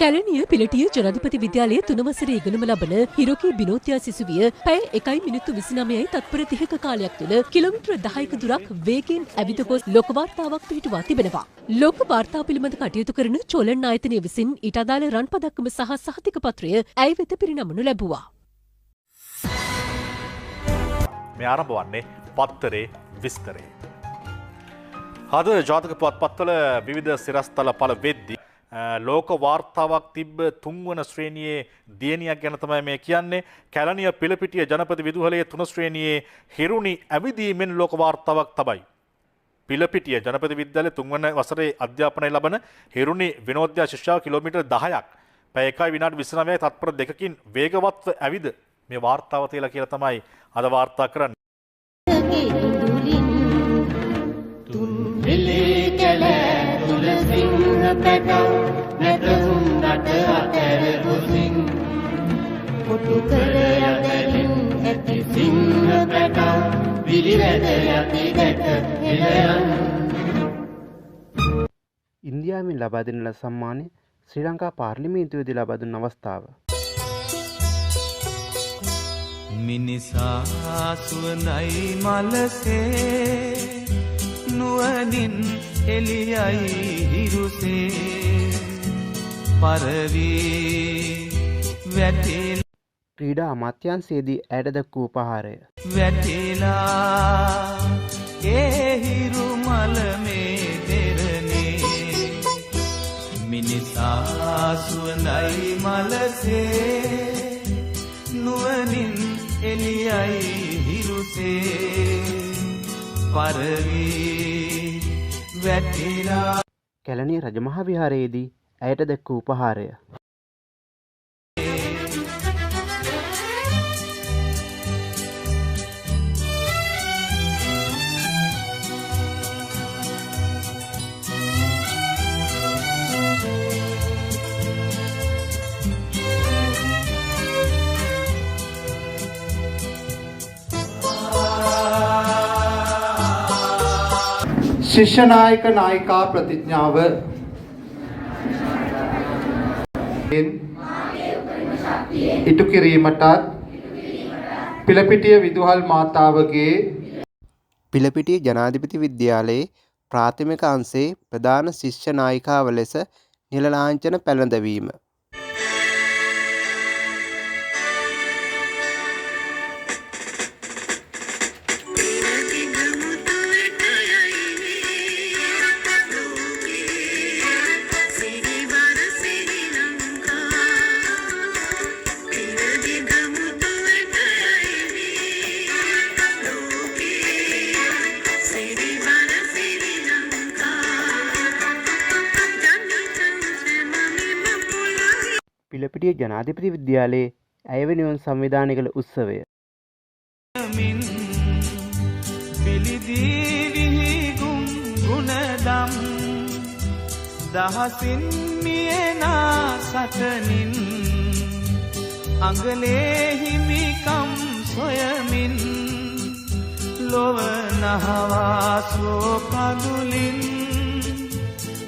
කැලණිය පිලටිය ජනාධිපති විද්‍යාලයේ 3 වසරේ ඉගෙනුම ලබන හිරොකි බිනෝතියා සිසුවිය පැය 1 මිනිත්තු 29යි තත්පර 30ක කාලයක් තුළ කිලෝමීටර 10ක දුරක් වේගයෙන් ඇවිද ගොස් ලෝක වාර්තාවක් පිහිටුවා තිබෙනවා. ලෝක වාර්තා පිළිබඳ කටයුතු කරන චෝලන් ආයතනය විසින් ඊට අදාළ රන් පදක්කම සහ සහතික පත්‍රය ඇය වෙත පිරිනමනු ලැබුවා. මේ ආරම්භ වන්නේ පත්තරේ විස්තරේ. අද ජාතක පුවත්පත්වල විවිධ සිරස්තල පළ වෙද්දී ලෝක වාර්තාවක් තිබ්බ 3 වන ශ්‍රේණියේ දියණියක් ගැන තමයි මේ කියන්නේ. කැලණිය පිලපිටිය ජනපති විදුහලේ 3 ශ්‍රේණියේ හිරුනි ඇවිදීමෙන් ලෝක වාර්තාවක් තමයි. පිලපිටිය ජනපති විද්‍යාලයේ 3 වන වසරේ අධ්‍යාපනය ලබන හිරුනි විනෝද්‍යා ශිෂ්‍යාව කිලෝමීටර් 10ක් පැය 1 විනාඩි 29යි තත්පර 2කින් වේගවත්ව ඇවිද මේ වාර්තාව තියලා කියලා තමයි අද වාර්තා කරන්නේ. ඉන්දියාවෙන් ලබා දෙන ලද සම්මානය ශ්‍රී ලංකා පාර්ලිමේන්තුවේදී ලබා දුන් අවස්ථාව. මිනිසා සුවඳයි මලසේ නුවණින් එළියයි හිරුසේ පරවී වැටෙලා ක්‍රීඩා අමාත්‍යාංශයේදී ඇයට දක් වූ උපහාරය. වැටෙලා ඒ හිරු මල මේ දෙරනේ මිනිසා සුවඳයි මලසේ නුවණින් එළියයි හිරුසේ පරවී වැටෙලා කැලණිය රජමහා විහාරයේදී ඇයට දක් වූ උපහාරය. ශිෂ්‍ය නායක නායිකා ප්‍රතිඥාව ඉටු කිරීමටත් පිලපිටිය විදුහල් මාතාවගේ පිලපිටිය ජනාධිපති විද්‍යාලයේ ප්‍රාථමික අංශයේ ප්‍රධාන ශිෂ්‍ය නායිකාව ලෙස නිල ලාංඡන පැළඳවීම. පිලපිටිය ජනාධිපති විද්‍යාලයේ ඇය වෙනුවෙන් සංවිධානය කළ උත්සවය. පිළිදී විහිගුම් ගුණදම් දහසින් මියනා සතනින් අඟලේ හිමිකම් සොයමින් ලොව නහවා සෝපදුලින්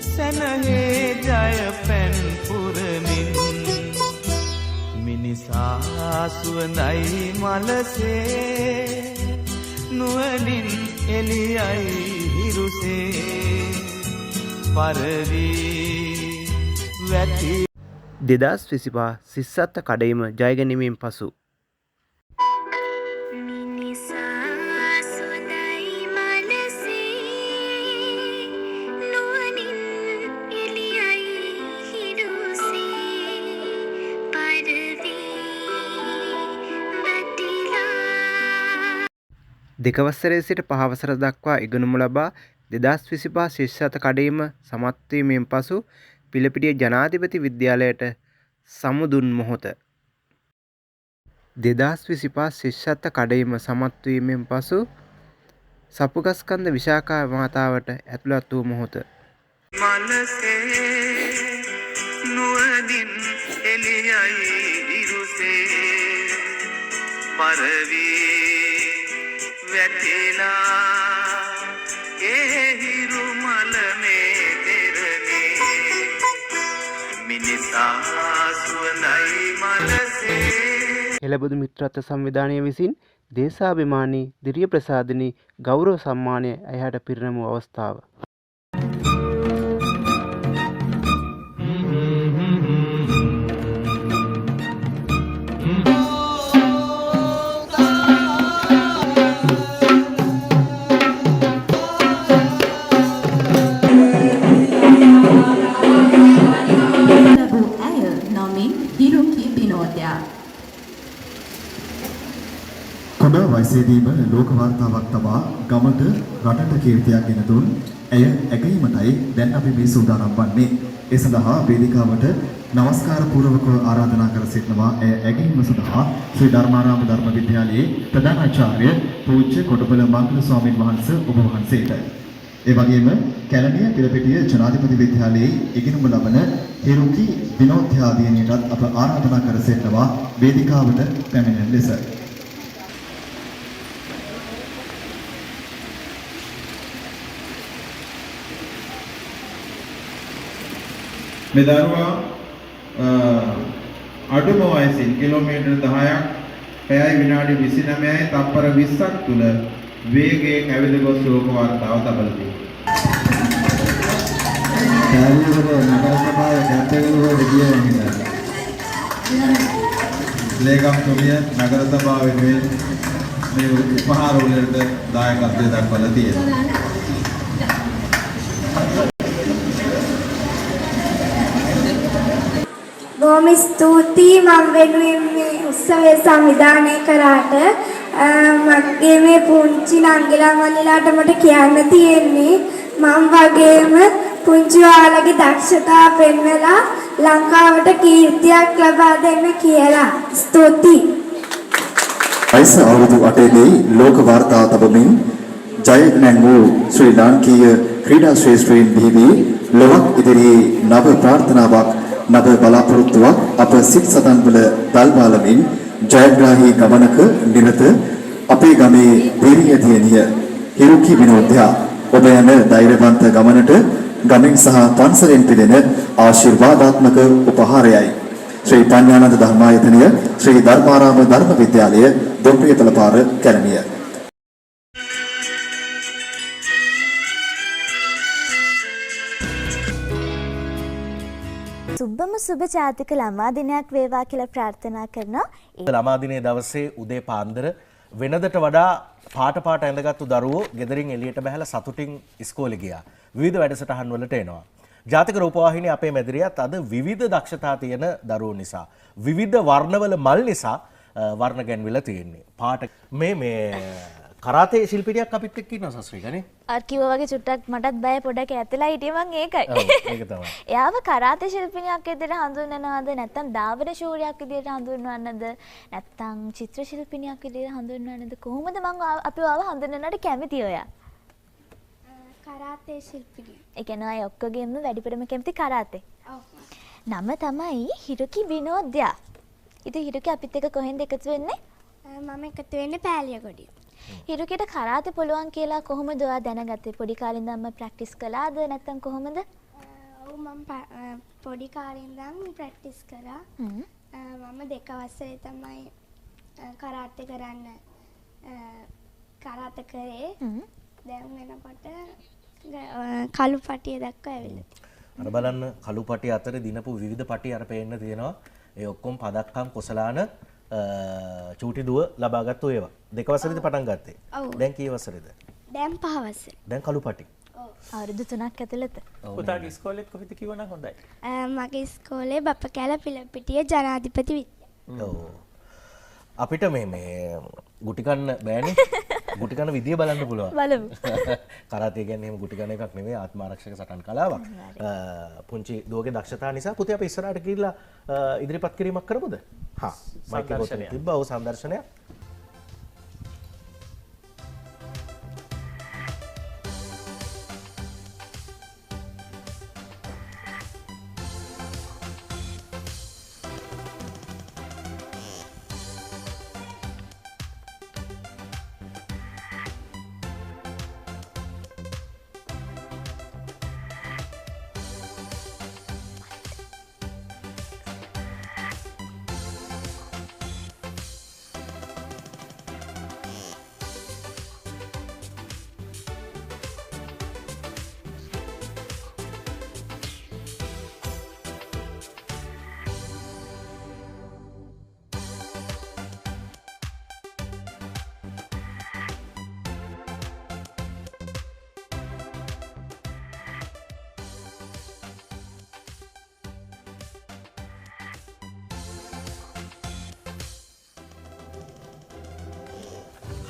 සැනහේ ජය පැන් පුරමින් මිනිසා සුවඳයි මලසේ නුවණින් එළියයි හිරුසේ පරවී වැටි 2025 සිස්සත්ත කඩයිම ජයගැනීමෙන් පසු දෙකවසරේ සිට පහවසර දක්වා ඉගෙනුම ලබා 2025 ශිෂ්‍යත්ව කඩයිම සමත් වීමෙන් පසු පිලපිටිය ජනාධිපති විද්‍යාලයට සමුදුන් මොහොත 2025 ශිෂ්‍යත්ව කඩයිම සමත් වීමෙන් පසු සපුගස්කන්ධ විශාඛා මාතාවට ඇතුළත් වූ මොහොත මනසේ නුවණින් එළියයි ඉරුසේ පරවී වැටිලා ඒ හිරු මල මේ දෙරනේ මිනිසා සුවඳයි මනසේ එළබදු මිත්‍රත්ව සංවිධානය විසින් දේශාභිමානී දිරිය ප්‍රසාදිනී ගෞරව සම්මානය ඇයට පිරිනමු අවස්ථාව කුඩා වයසේදීම ලෝක වාර්තාවක් තබා ගමට රටට කීර්තියක් ගෙන දුන් ඇය ඇගීමටයි දැන් අපි මේ සූදානම් වන්නේ. ඒ සඳහා වේදිකාවට නමස්කාර පූර්වකව ආරාධනා කර සිටිනවා ඇය ඇගීම සඳහා ශ්‍රී ධර්මාරාම ධර්ම විද්‍යාලයේ ප්‍රධානාචාර්ය පූජ්‍ය කොටබල මංගල ස්වාමීන් වහන්සේ ඔබ වහන්සේට. ඒ වගේම කැලණිය පිළපිටිය ජනාධිපති විද්‍යාලයේ ඉගෙනුම ලබන හිරුකි විනෝද්‍යාදීනියටත් අප ආරාධනා කර සිටිනවා වේදිකාවට පැමිණෙන ලෙස. මේ දරුවා අඩුම වයසින් කිලෝමීටර් 10ක් පැයයි විනාඩි 29යි තත්පර 20ක් තුල වේගයෙන් ඇවිද ගොස් ලෝක වාර්තාව තබලා තියෙනවා. කාර්යවල නගර සභාවේ කැප්ටන්වරුන්ට කියනවා. ලේකම් තුමිය නගර සභාවේ මේ උපහාර වලට දායකත්වය දක්වලා තියෙනවා. බොහොම ස්තුතියි මම වෙනුවෙන් මේ උත්සවය සංවිධානය කරාට මගේ මේ පුංචි නංගිලා මල්ලිලාට මට කියන්න තියෙන්නේ මම වගේම පුංචි ඔයාලගේ දක්ෂතා පෙන්වලා ලංකාවට කීර්තියක් ලබා දෙන්න කියලා. ස්තුතියි. වයස අවුරුදු 8දී ලෝක වාර්තාව තබමින් ජය නැංගු ශ්‍රී ලාංකීය ක්‍රීඩා ශ්‍රේෂ්ඨයින් බිහි ලොවක් ඉදිරියේ නව ප්‍රාර්ථනාවක් නව බලාපොරොත්තුවක් අප සිත් සතන් වල දල්බාලමින් ජයග්‍රාහී ගමනක නිරත අපේ ගමේ දේරිය දියණිය හිරුකි විනෝද්‍යා ඔබ යන ධෛර්යවන්ත ගමනට ගමෙන් සහ පන්සලෙන් පිදෙන ආශිර්වාදාත්මක උපහාරයයි ශ්‍රී පඤ්ඤානන්ද ධර්මායතනය ශ්‍රී ධර්මාරාම ධර්ම විද්‍යාලය දොම්රියතල පාර කැලණිය. සුබම සුබ ජාතික ළමා දිනයක් වේවා කියලා ප්‍රාර්ථනා කරනවා. ළමා දිනේ දවසේ උදේ පාන්දර වෙනදට වඩා පාට ඇඳගත්තු දරුවෝ ගෙදරින් එළියට බහැලා සතුටින් ඉස්කෝලේ ගියා. විවිධ වැඩසටහන් වලට එනවා. ජාතික රූපවාහිනිය අපේ මැදිරියත් අද විවිධ දක්ෂතා තියෙන දරුවෝ නිසා විවිධ වර්ණවල මල් නිසා වර්ණ ගැන්විලා තියෙන්නේ. පාට මේ කරාතේ ශිල්පිනියක් අපිත් එක්ක ඉන්නවා සස්ත්‍රීකනේ. අර කිව්වා වගේ චුට්ටක් මටත් බය පොඩක් ඇතලා හිටියේ මං ඒකයි. ඔව් ඒක තමයි. එයාව කරාතේ ශිල්පිනියක් විදිහට හඳුන්වනවද නැත්නම් ධාවන ශූරයෙක් විදිහට හඳුන්වන්නද නැත්නම් චිත්‍ර ශිල්පිනියක් විදිහට හඳුන්වන්නද කොහොමද මං අපිව හඳුන්වන්නට කැමති ඔයා? කරාතේ ශිල්පිනිය. ඒ කියන්නේ අය ඔක්කොගෙම වැඩිපුරම කැමති කරාතේ. ඔව්. නම තමයි හිරුකි විනෝද්‍යා. ඉතින් හිරුකි අපිත් එක්ක කොහෙන්ද එකතු වෙන්නේ? මම එකතු වෙන්නේ පෑලියගොඩිය. හිරුකිට කරාතේ පුළුවන් කියලා කොහොමද ඔයා දැනගත්තේ? පොඩි කාලේ ඉඳන්ම ප්‍රැක්ටිස් කළාද නැත්නම් කොහොමද? ඔව් මම පොඩි කාලේ ඉඳන් ප්‍රැක්ටිස් කරා. මම 2 වසරේ තමයි කරාටේ කරන්න කරාට කරේ. දැන් වෙනකොට කළු පටිය දක්වා ඇවිල්ලා තියෙනවා. අර බලන්න කළු පටි අතර දිනපු විවිධ පටි අර පේන්න තියෙනවා. ඒ ඔක්කොම පදක්කම් කොසලාන චූටි දුව ලබාගත්තු ඒවා. 2 වසරේද පටන් ගත්තේ. දැන් කී වසරේද? දැන් 5 වසරේ. දැන් කළු පටි. අවුරුදු 3ක් ඇතුළත. පුතාගේ ඉස්කෝලේත් කොහෙද කිව්වනම් හොඳයි. මගේ ඉස්කෝලේ බප්පකැල පිළපිටිය ජනාධිපති විද්‍යාලය. ඔව්. අපිට මේ ගුටි කන්න බෑනේ. ගුටි කන්න විදිය බලන්න පුළුවන්. බලමු. කරාතේ කියන්නේ එහෙම ගුටි කන්න එකක් නෙවෙයි ආත්ම ආරක්ෂක සටන් කලාවක්. පුංචි දුවගේ දක්ෂතා නිසා පුතේ අපි ඉස්සරහට ගිහිල්ලා ඉදිරිපත් කිරීමක් කරමුද? හා. මයික් එක ගොතන තිබ්බා ඔව් සංදර්ශනය.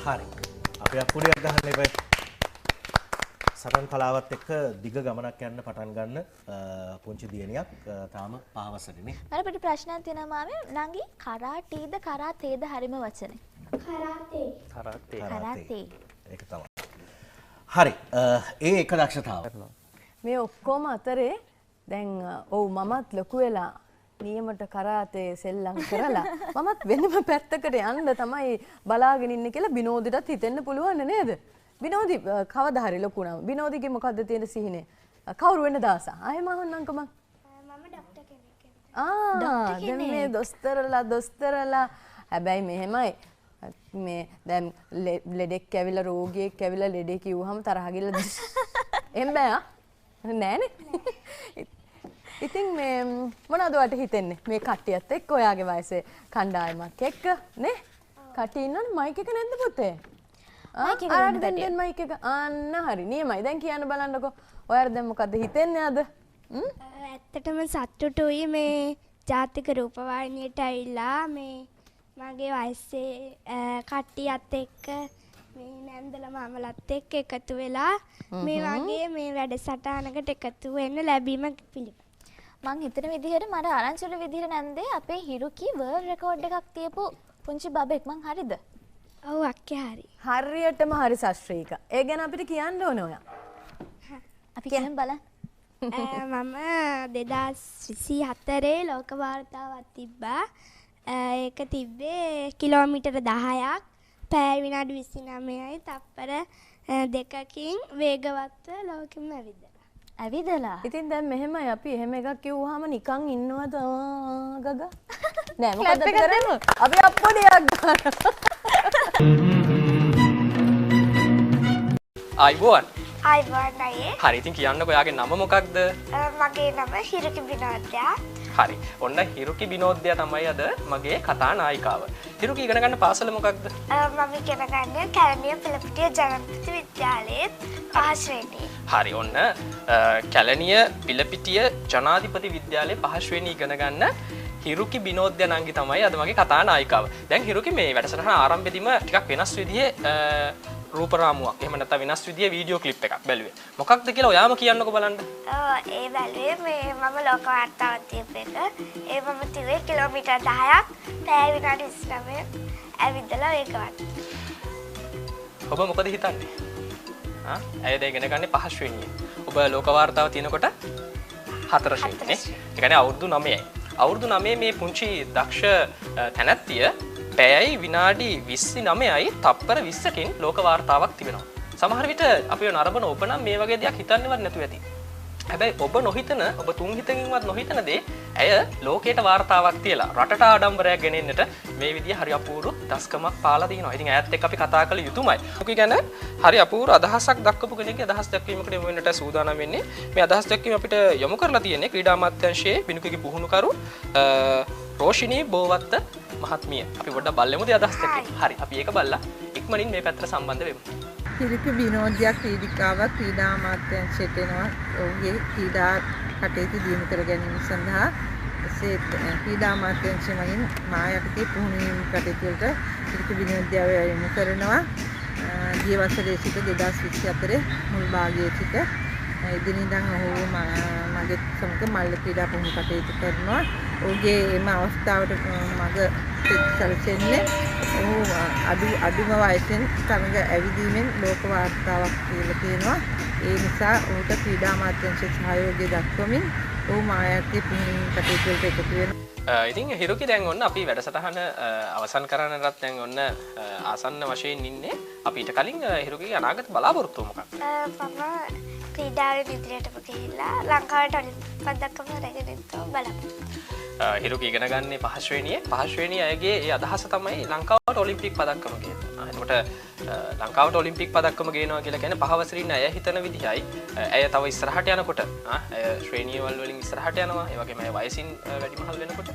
හරි. අපි අපුඩියක් ගහන්න ඉබේ. සටන් කලාවත් එක්ක දිග ගමනක් යන්න පටන් ගන්න පුංචි දියණියක් තාම 5 වසරේනේ. මට පොඩි ප්‍රශ්නයක් තියෙනවා මාමේ. නංගි කරාටීද කරාතේද හරිම වචනේ? කරාටේ. කරාතේ. ඒක තමයි. හරි. ඒ එක දක්ෂතාව. මේ ඔක්කොම අතරේ දැන් ඔව් මමත් ලොකු වෙලා නියමට කරාතේ සෙල්ලම් කරලා මමත් වෙනම පැත්තකට යන්න තමයි බලාගෙන ඉන්නේ කියලා බිනෝදිටත් හිතෙන්න පුළුවන් නේද? බිනෝදි කවදා හරි ලොකු නම් බිනෝදිගේ මොකද්ද තියෙන සිහිනේ? කවුරු වෙන්න දාස? ආයෙම අහන්නම්කම. මම ડોක්ටර් කෙනෙක්. දැන් මේ දොස්තරලා හැබැයි මෙහෙමයි මේ දැන් ලෙඩෙක් ඇවිල්ලා රෝගියෙක් ඇවිල්ලා ලෙඩේ කිව්වහම තරහ ගිල්ල එහෙම බෑ නෑනේ. ඉතින් මේ මොනවද ඔයාලට හිතෙන්නේ මේ කට්ටියත් එක්ක ඔයාගේ වයසේ කණ්ඩායමක් එක්ක නේ? කට්ටිය ඉන්නවනේ මයික් එක නැද්ද පුතේ? ආරට දෙන්න මයික් එක අන්න හරි නියමයි. දැන් කියන්න බලන්නකෝ ඔයාලා දැන් මොකද්ද හිතෙන්නේ අද? ඇත්තටම සතුටුයි මේ ජාතික රූපවාහිනියට ඇවිල්ලා මේ මගේ වයසේ කට්ටියත් එක්ක මේ නැන්දල මාමලත් එක්ක එකතු වෙලා මේ වගේ මේ වැඩසටහනකට එකතු වෙන්න ලැබීම පිළිබඳ මං හිතන විදිහට මට ආරංචිවල විදිහට නැන්දේ අපේ හිරුකි වර්ල්ඩ් රෙකෝඩ් එකක් තියපු පුංචි බබෙක් මං හරිද? ඔව් අක්කේ හරි. හරියටම හරි ශාස්ත්‍රීක. ඒ ගැන අපිට කියන්න ඕන ඔයා. අපි කියන්න බලන්න. මම 2024 ලෝක වාර්තාවක් තිබ්බා. ඒක තිබ්බේ කිලෝමීටර 10ක් පැය විනාඩි 29යි තප්පර 2කින් වේගවත්ව ලෝකෙම ඇවිදලා. ඉතින් දැන් මෙහෙමයි අපි එහෙම එකක් කිව්වහම නිකන් ඉන්නවද ගග? නෑ මොකද කරන්නේ? අපි අප්පොඩියක් ගන්නවා. ආයිබෝන්. ආයිබෝන් අයියේ. හරි ඉතින් කියන්නකෝ ඔයාගේ නම මොකක්ද? මගේ නම හිරුකි බිනෝද්‍යා. හරි. ඔන්න හිරුකි බිනෝද්‍යා තමයි අද මගේ කතා නායිකාව. හිරුකි ඉගෙන ගන්න පාසල මොකක්ද? මම ඉගෙන ගන්නේ කැලණිය පිළපිටිය ජනාධිපති විද්‍යාලයේ 5 ශ්‍රේණියේ. හරි ඔන්න කැලණිය පිළපිටිය ජනාධිපති විද්‍යාලයේ 5 ශ්‍රේණිය ඉගෙන ගන්න හිරුකි බිනෝද්‍යා නංගි තමයි අද මගේ කතා නායිකාව. දැන් හිරුකි මේ වැඩසටහන ආරම්භයේදීම ටිකක් වෙනස් විදිහේ රූප රාමුවක් එහෙම නැත්නම් වෙනස් විදිහේ වීඩියෝ ක්ලිප් එකක් බැලුවේ. මොකක්ද කියලා ඔයාම කියන්නකෝ බලන්න. ඒ බැලුවේ මේ මම ලෝක වාර්තාවක් තියපු එක. ඒ මම තියුවේ කිලෝමීටර් 10ක් පැය විනාඩි 29 ඇවිදලා වේගවත්. ඔබ මොකද හිතන්නේ? ඇයද ඉගෙන ගන්නේ 5 ශ්‍රේණියේ. ඔබ ලෝක වාර්තාව තියෙනකොට 4 ශ්‍රේණියේ. ඒ කියන්නේ අවුරුදු 9යි. අවුරුදු 9 මේ පුංචි දක්ෂ තැනැත්තිය පැයයි විනාඩි 29යි තප්පර 20කින් ලෝක වාර්තාවක් තිබෙනවා. සමහර විට අපි නරඹන ඔබ නම් මේ වගේ දෙයක් හිතන්නේවත් නැතුව ඇති. හැබැයි ඔබ නොහිතන ඔබ තුන් හිතකින්වත් නොහිතන දේ ඇය ලෝකයට වාර්තාවක් තියලා රටට ආඩම්බරයක් ගෙනෙන්නට මේ විදිහ හරි අපූර්ව දස්කමක් පාලා තියෙනවා. ඉතින් ඇයත් එක්ක අපි කතා කළ යුතුමයි. ඔකි ගැන හරි අපූර්ව අදහසක් දක්වපු කෙනෙක්ගේ අදහස් දැක්වීමකට යොමු වෙන්නට සූදානම් වෙන්නේ. මේ අදහස් දැක්වීම අපිට යොමු කරලා තියෙන්නේ ක්‍රීඩා අමාත්‍යාංශයේ බිනුකගේ පුහුණුකරු රෝෂිනී බෝවත්ත මහත්මිය. අපි පොඩ්ඩක් බලමුද අදහස් දැක්වීම. හරි අපි ඒක බලලා ඉක්මනින් මේ පැත්තට සම්බන්ධ වෙමු. හිරිපි විනෝදයක් ක්‍රීඩිකාවක් ක්‍රීඩා අමාත්‍යාංශයට එනවා. ඔහුගේ ක්‍රීඩා කටයුතු දියුණු කර ගැනීම සඳහා එසේ ක්‍රීඩා අමාත්‍යාංශය මගින් මා යටතේ පුහුණු වීම කටයුතු වලට හිරිපි විනෝදය යොමු කරනවා. ගිය වසරේ සිට 2024 මුල් භාගයේ සිට එදිනෙදා ඔහු මගේ සමග මල්ල ක්‍රීඩා පුහුණු කටයුතු කරනවා. ඔහුගේ එම අවස්ථාවට මග සැලසෙන්නේ ඔහු අඩුම වයසෙන් තරඟ ඇවිදීමෙන් ලෝක වාර්තාවක් කියලා තියෙනවා. ඒ නිසා ඔහුට ක්‍රීඩා අමාත්‍යාංශයේ සහයෝගය දක්වමින් ඔහු මායත්තේ පුහුණු කටයුතු වලට එකතු වෙනවා. ඉතින් හිරුකි දැන් ඔන්න අපි වැඩසටහන අවසන් කරන්නටත් දැන් ඔන්න ආසන්න වශයෙන් ඉන්නේ. අපි ඊට කලින් හිරුකිගේ අනාගත බලාපොරොත්තු මොකක්ද? මම ක්‍රීඩාවෙන් ඉදිරියටම ගිහිල්ලා ලංකාවට ඔලිම්පික් පදක්කම රැගෙන එන්න බලාපොරොත්තු. හිරුකි ඉගෙන ගන්නේ පහස්වෙනි අයගේ ඒ අදහස තමයි ලංකාවට ඔලිම්පික් පදක්කම ගේන්න. එතකොට ලංකාවට ඔලිම්පික් පදක්කම ගේනවා කියලා කියන්නේ පහවසරින් ඉන්න අය හිතන විදිහයි. ඇය තව ඉස්සරහට යනකොට ශ්‍රේණියවල වලින් ඉස්සරහට යනවා. ඒ වගේම අය වයසින් වැඩිමහල් වෙනකොට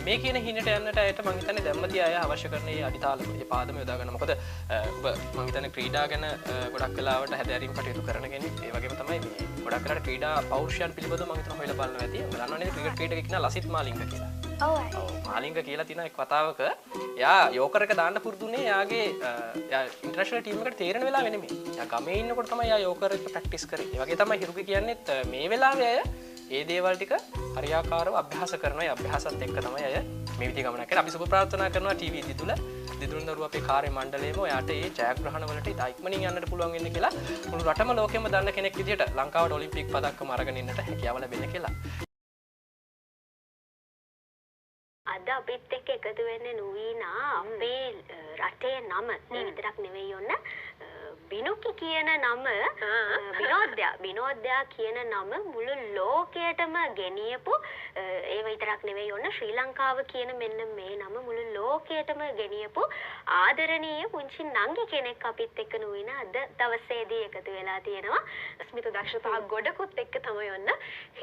මේ කියන හිණට යන්නට ඇයට මම හිතන්නේ දැම්මදී අය අවශ්‍ය කරන ඒ අඩිතාලම ඒ පාදම යොදා ගන්න. මොකද ඔබ මම හිතන්නේ ක්‍රීඩා ගැන ගොඩක් වෙලාවට හැදෑරීම් කටයුතු කරන කෙනෙක්. ඒ වගේම තමයි මේ ගොඩක් වෙලාවට ක්‍රීඩා පෞරුෂයන් පිළිබඳව මම හිතනවා හොයලා බලනවා ඇති. ඔබ දන්නවනේ ක්‍රිකට් ක්‍රීඩකෙක් නා ලසිත් මාලිංග කියලා. ඔව් මාලිංග කියලා තියෙන එක් වතාවක එයා යෝකර් එක දාන්න පුරුදුනේ එයාගේ ඉන්ටර්නැෂනල් ටීම් එකට තේරෙන වෙලාවෙ නෙමෙයි. එයා ගමේ ඉන්නකොට තමයි එයා යෝකර් එක ප්‍රැක්ටිස් කරේ. ඒ වගේ තමයි හිරුගේ කියන්නේත් මේ වෙලාවේ අය ඒ දේවල් ටික හරියාකාරව අභ්‍යාස කරනවා. ඒ අභ්‍යාසත් එක්ක තමයි අය මේ විදිහ ගමනක් කරන්නේ. අපි සුබ ප්‍රාර්ථනා කරනවා ටීවී දිදුලු අපේ කාර්ය මණ්ඩලයේම ඔයාට ඒ ජයග්‍රහණ වලට ඉතා ඉක්මනින් යන්නට පුළුවන් වෙන්න කියලා මුළු රටම ලෝකෙම දන්න කෙනෙක් විදිහට ලංකාවට ඔලිම්පික් පදක්කම අරගෙන ඉන්නට හැකියාව ලැබෙන්න කියලා. අද අපිත් එක්ක එකතු වෙන්නේ නුවීනා අපේ රටේ නම ඒ විතරක් නෙවෙයි ඔන්න බිනුකි කියන නම බිනෝද්‍යා කියන නම මුළු ලෝකයටම ගෙනියපු ඒ විතරක් නෙවෙයි ඔන්න ශ්‍රී ලංකාව කියන මෙන්න මේ නම මුළු ලෝකයටම ගෙනියපු ආදරණීය පුංචි නංගි කෙනෙක් අපිත් එක්ක නුවීනා අද දවසේදී එකතු වෙලා තියෙනවා. ස්මිත දක්ෂතා ගොඩකුත් එක්ක තමයි ඔන්න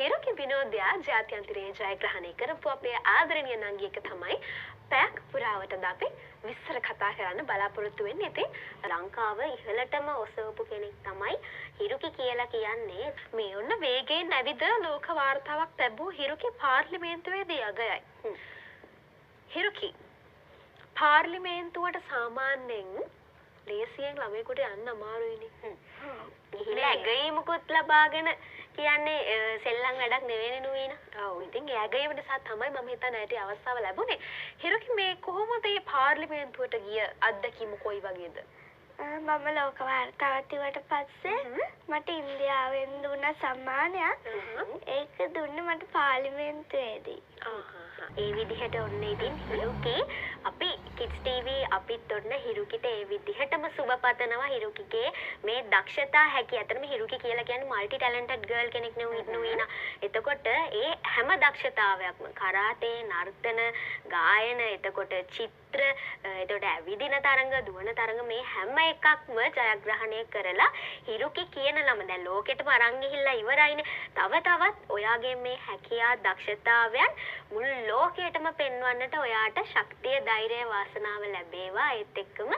හිරුකි බිනෝද්‍යා ජාත්‍යන්තරයේ ජයග්‍රහණය කරපු අපේ ආදරණීය නංගි එක තමයි පැයක් පුරාවටද අපි විස්තර කතා කරන්න බලාපොරොත්තු වෙන්නේ. ඉතින් ලංකාව ඉහළටම ඔසවපු කෙනෙක් තමයි හිරුකි කියලා කියන්නේ. මේ ඔන්න වේගයෙන් ඇවිද ලෝක වාර්තාවක් ලැබූ හිරුකි පාර්ලිමේන්තුවේදී අගයයි. හිරුකි පාර්ලිමේන්තුවට සාමාන්‍යයෙන් ලේසියෙන් ළමයෙකුට යන්න අමාරුයිනේ. ගිහිල්ලා ඇගයීමකුත් ලබාගෙන කියන්නේ සෙල්ලම් වැඩක් නෙවෙයි නුවීන. ඔව් ඉතින් ඒ ඇගයීම නිසා තමයි මම හිතන්නේ ඇයට අවස්ථාව ලැබුණේ. හිරුකි මේ කොහොමද මේ පාර්ලිමේන්තුවට ගිය අත්දැකීම කොයි වගේද? මම ලෝක වාර්තාවට ඉවට පස්සේ මට ඉන්දියාවෙන් දුන්න සම්මානයක්. ඒක දුන්නේ මට පාර්ලිමේන්තුවේදී. ඒ විදිහට ඔන්න ඉතින් හිරුකි අපි කිඩ්ස් ටීවී අපිත් ඔන්න හිරුකිට ඒ විදිහටම සුබ පතනවා. හිරුකිගේ මේ දක්ෂතා හැකි අතරම හිරුකි කියලා කියන්නේ මල්ටි ටැලන්ටඩ් ගර්ල් කෙනෙක් නෙවෙයි. එතකොට ඒ හැම දක්ෂතාවයක්ම කරාටේ, නර්තන, ගායන, එතකොට චිත්‍ර, එතකොට ඇවිදින තරඟ, දුවන තරඟ මේ හැම එකක්ම ජයග්‍රහණය කරලා හිරුකි කියන නම දැන් ලෝකෙටම අරන් ගිහිල්ලා ඉවරයිනේ. තව තවත් ඔයාගේ මේ හැකියා දක්ෂතාවයන් මුළු ලෝකයටම පෙන්වන්නට ඔයාට ශක්තිය, ධෛර්යය, වාසනාව ලැබේවා. ඒත් එක්කම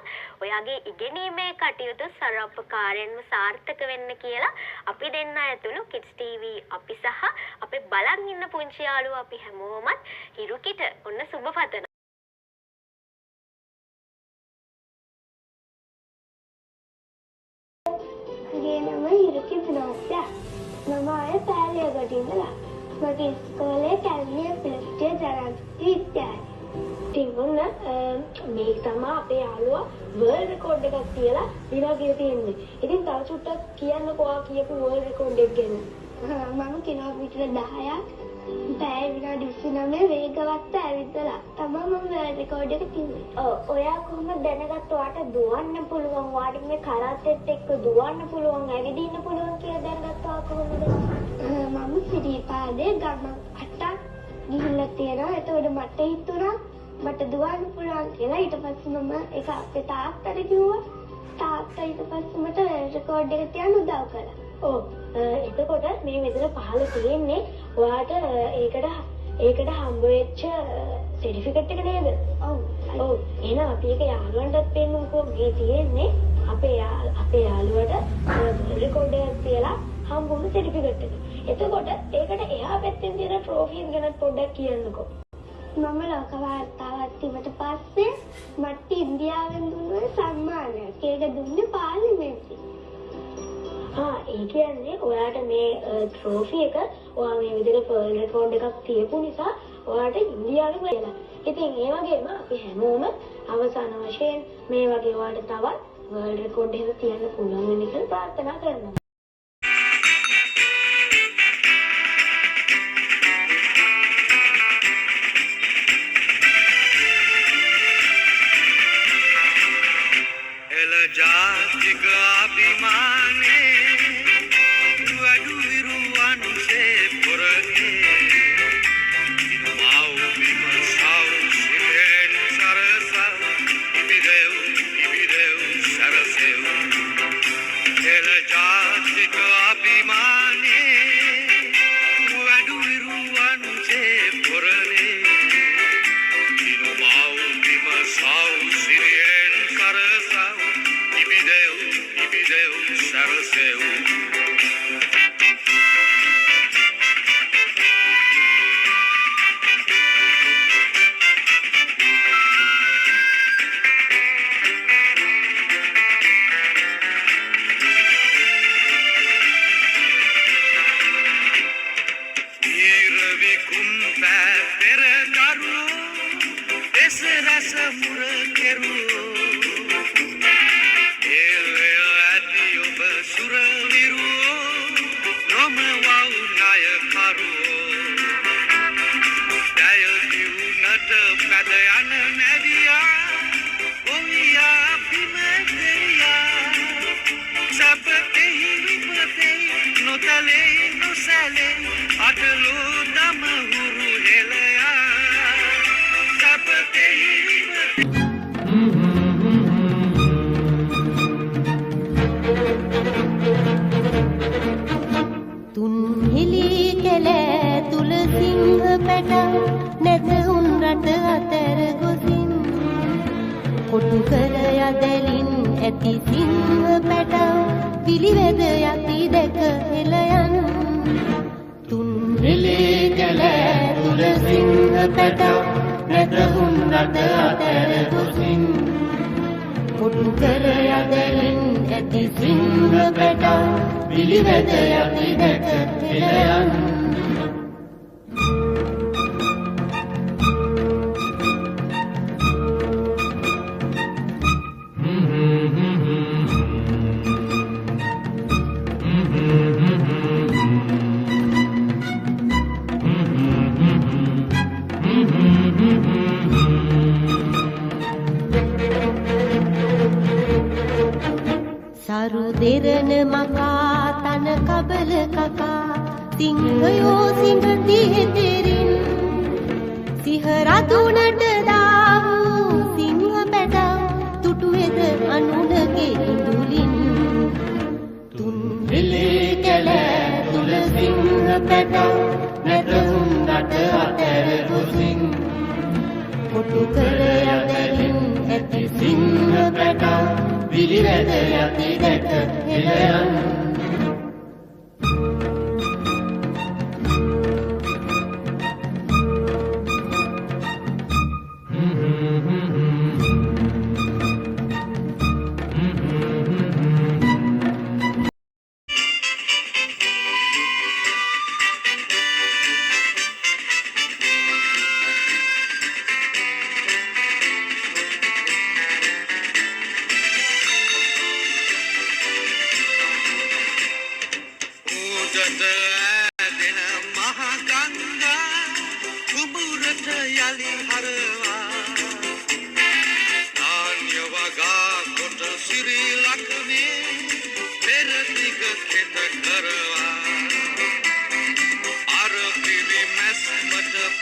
ඔයාගේ ඉගෙනීමේ කටයුතු සර්වපකාරයෙන්ම සාර්ථක වෙන්න කියලා අපි දෙන්න ඇතුළු කිඩ්ස් ටීවී අපි සහ අපේ බලන් ඉන්න පුංචි යාළුවෝ අපි හැමෝමත් හිරුකිට ඔන්න සුබ පතනවා. මගේ නම හිරුකි බිනෝද්‍යා. මම ආයේ පෑලියකට ඉඳලා. මගේ ඉස්කෝලේ කැලණිය පිළිපිටිය ජනාධිපති විද්‍යාලය. ඉතින් ඔන්න මේ තමයි අපේ යාළුවා වර්ල්ඩ් රෙකෝඩ් එකක් තියලා දිනගිය තියෙන්නේ. ඉතින් තව චුට්ටක් කියන්නකෝ ආ කියපු වර්ල්ඩ් රෙකෝඩ් එක ගැන. මම කිලෝමීටර 10ක් පැය විනාඩි 29 වේගවත් ඇවිදලා තමයි මම වර්ල්ඩ් රෙකෝඩ් එක තියන්නේ. ඔයා කොහොමද දැනගත්තේ ඔයාට දුවන්න පුළුවන්, ඔයාට මේ කරාටෙත් එක්ක දුවන්න පුළුවන්, ඇවිදින්න පුළුවන් කියලා දැනගත්තා කොහොමද? මම සිරිපාදේ ගමන් 8ක් ගිහිල්ලා තියෙනවා. එතකොට මට හිතුණා මට දුවන්න පුළුවන් කියලා. ඊට පස්සේ මම ඒක අපේ තාත්තට කිව්වා. තාත්තා ඊට පස්සේ මට රෙකෝඩ් එක තියන්න උදව් කළා. ඔව්. එතකොට මේ මෙතන පහළ තියෙන්නේ ඔයාට ඒකට හම්බ වෙච්ච සර්ටිෆිකේට් එක නේද? ඔව්. ඔව්. එහෙනම් අපි ඒක යාළුවන්ටත් පෙන්නමුකෝ. මේ තියෙන්නේ අපේ යාළුවට රෙකෝඩ් එකක් තියලා හම්බුණු සර්ටිෆිකේට් එක. එතකොට ඒකට එහා පැත්තෙන් තියෙන ට්‍රෝෆීස් ගැන පොඩ්ඩක් කියන්නකෝ. මම ලෝක වාර්තාවක් තිබට පස්සේ මට ඉන්දියාවෙන් දුන්න සම්මානයක්. ඒක දුන්නේ පාර්ලිමේන්තුවේ. ඒ කියන්නේ ඔයාට මේ ට්‍රෝෆි එක ඔයා මේ විදිහට වර්ල්ඩ් රෙකෝඩ් එකක් තියපු නිසා ඔයාට ඉන්දියාවෙන් ලැබිලා. ඉතින් ඒ වගේම අපි හැමෝම අවසාන වශයෙන් මේ වගේ ඔයාට තවත් වර්ල්ඩ් රෙකෝඩ් එකක් තියන්න පුළුවන් වෙන කියලා ප්‍රාර්ථනා කරනවා. जातिक अभिमाने वडुविरुवन से पुरगे माऊ बिमसाऊ सिरेन सरसाऊ इबिदेऊ सरसेऊ एल जातिक अभिमाने वडुविरुवन से पुरगे माऊ बिमसाऊ siren सरसाऊ Ibideu, Saraseu. Iravi kumpa peradaru, esrasa murakeru. Suraviru, Roma wow nayakaru. Dayalu nata padayana nadia, oya bimadeya. Sapate hipate, notale nosale, atalo damahuru helaya. Sapate hipate. තුන්හිලි කෙලේ තුල සිංහ පැට නැත උන් රට අතර ගොසින් කොටු කර යදලින් ඇති සිංහ පැට පිළිවෙද යති දැක හෙළයන් තුන්හිලි කෙලේ තුල සිංහ පැට නැත උන් රට අතර ගොසින් කොටු කර යදලින් ඇති සිංහ පැට පිළිවෙද යති දැක හෙළයන් සරු දෙරන මකා තන කබල කකා සිංහයෝ සිංහති හෙතෙරින් සිහරතුනට දාවූ සිංහ පැටව තුටුවෙද අනුනගේ ඉඳුලින් තුන් හෙලේ කැලෑ තුල සිංහ පැටව නැතහුන් රට අතර ගොසින් කොටු කර යදලින් ඇති සිංහ පැටව පිළිවෙද යති දැක හෙළයන්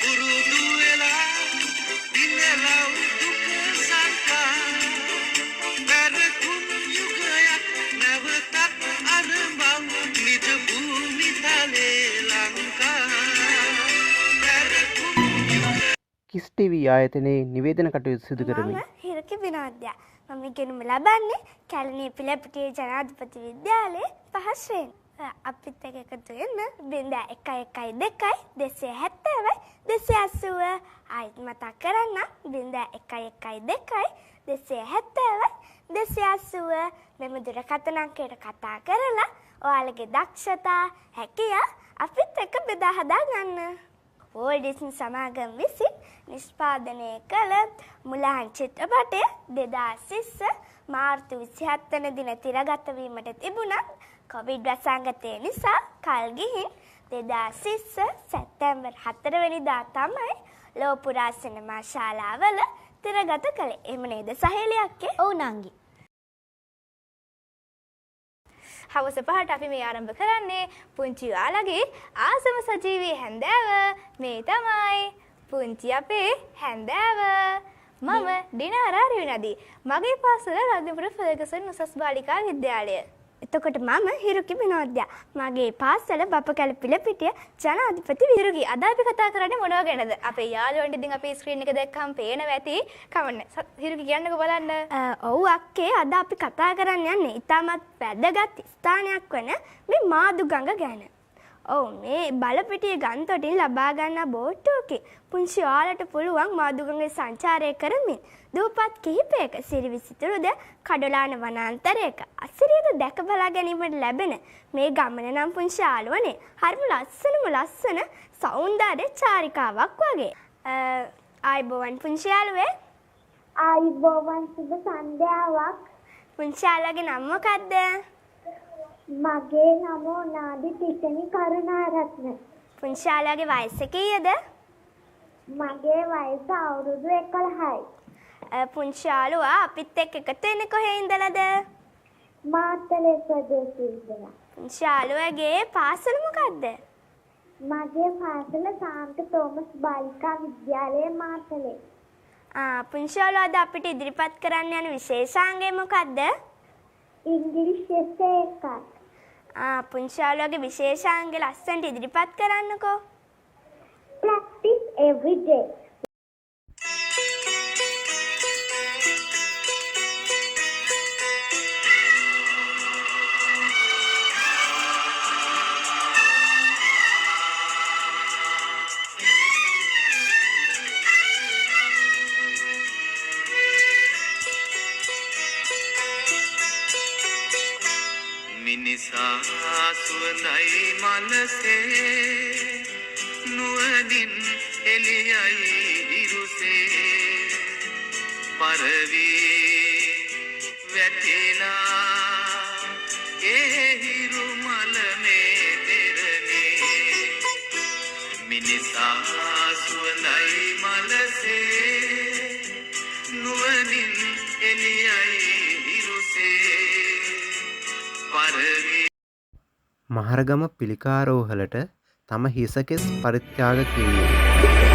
Pura කිස් TV ආයතනයේ නිවේදන කටයුතු සිදු කරමින් හිරකි විනෝදයා. මම ඉගෙනුම ලබන්නේ කැලණිය පිළපිටිය ජනාධිපති විද්‍යාලයේ 5 ශ්‍රේණිය. අපිත් එක්ක එකතු වෙන්න 0112 270 280 ආයිත් මතක් කරන්න 0112 270 280 මෙම දුරකථන අංකයට කතා කරලා ඔයාලගේ දක්ෂතා හැකියා අපිත් එක්ක බෙදා හදා ගන්න. වෝල්ට් ඩිස්නි සමාගම විසින් නිෂ්පාදනය කළ මුලාන් චිත්‍රපටය 2020 මාර්තු 27 වන දින තිරගත වීමට තිබුණත් කොවිඩ් වසංගතය නිසා කල් ගිහින් 2020 සැප්තැම්බර් 4 වෙනිදා තමයි ලෝපුරා සිනමා ශාලාවල තිරගත කළේ. එහෙම නේද සහේලියක්ගේ? ඔව් නංගි. හවස 5ට අපි මේ ආරම්භ කරන්නේ පුංචි ඔයාලගේ ආසම සජීවී හැන්දෑව. මේ තමයි පුංචි අපේ හැන්දෑව. මම ඩිනාරා රිවිනදී. මගේ පාසල රත්නපුර ෆර්ගසන් උසස් බාලිකා විද්‍යාලය. එතකොට මම හිරුකි විනෝදයා. මගේ පාසල බපකැල පිළපිටිය ජනාධිපති විරුගි. අද අපි කතා කරන්නේ මොනවා ගැනද? අපේ යාළුවන්ට ඉතින් අපේ ස්ක්‍රීන් එක දැක්කම පේනවා ඇති. කවන්න. හිරුකි කියන්නකෝ බලන්න. ඔව් අක්කේ අද අපි කතා කරන්න යන්නේ ඉතාමත් වැදගත් ස්ථානයක් වන මේ මාදුගඟ ගැන. ඔව් මේ බලපිටිය ගන්තොටින් ලබා ගන්නා බෝට්ටුවකින් පුංචි ඔයාලට පුළුවන් මාදුගඟේ සංචාරය කරමින් දූපත් කිහිපයක සිරිවිසිතුරුද කඩලාන වනාන්තරයක අසිරියද දැක බලා ගැනීමට ලැබෙන මේ ගමන නම් පුංචි යාළුවනේ හරිම ලස්සන සෞන්දර්ය චාරිකාවක් වගේ. ආයිබෝවන් පුංචි යාළුවේ. ආයිබෝවන් සුබ සන්ධ්‍යාවක්. පුංචි යාළුවගේ නම මොකද්ද? මගේ නම නාදි පිටනි කරුණාරත්න. පුංචි යාළුවගේ වයස කීයද? මගේ වයස අවුරුදු 11යි. පුංචි යාළුවා අපිත් එක්ක එකතු වෙන්නේ කොහේ ඉඳලාද? මාතලේ ප්‍රදේශයේ ඉඳලා. පුංචි යාළුවගේ පාසල මොකද්ද? මගේ පාසල සාන්ත තෝමස් බාලිකා විද්‍යාලය මාතලේ. පුංචි යාළුවා අද අපිට ඉදිරිපත් කරන්න යන විශේෂාංගය මොකද්ද? ඉංග්‍රීසි එසේ එකක්. පුංචි යාළුවගේ විශේෂාංගය ලස්සනට ඉදිරිපත් කරන්නකෝ. Practice every day. මිනිසා සුවඳයි මනසේ නුවණින් එළියයි ඉරුසේ පරවි වැටිලා ඒ හිරු මල මේ දෙරනේ මිනිසා සුවඳයි මනසේ නුවණින් එළියයි ඉරුසේ මහරගම පිළිකාරෝහලට තම හිසකෙස් පරිත්‍යාග කිරීම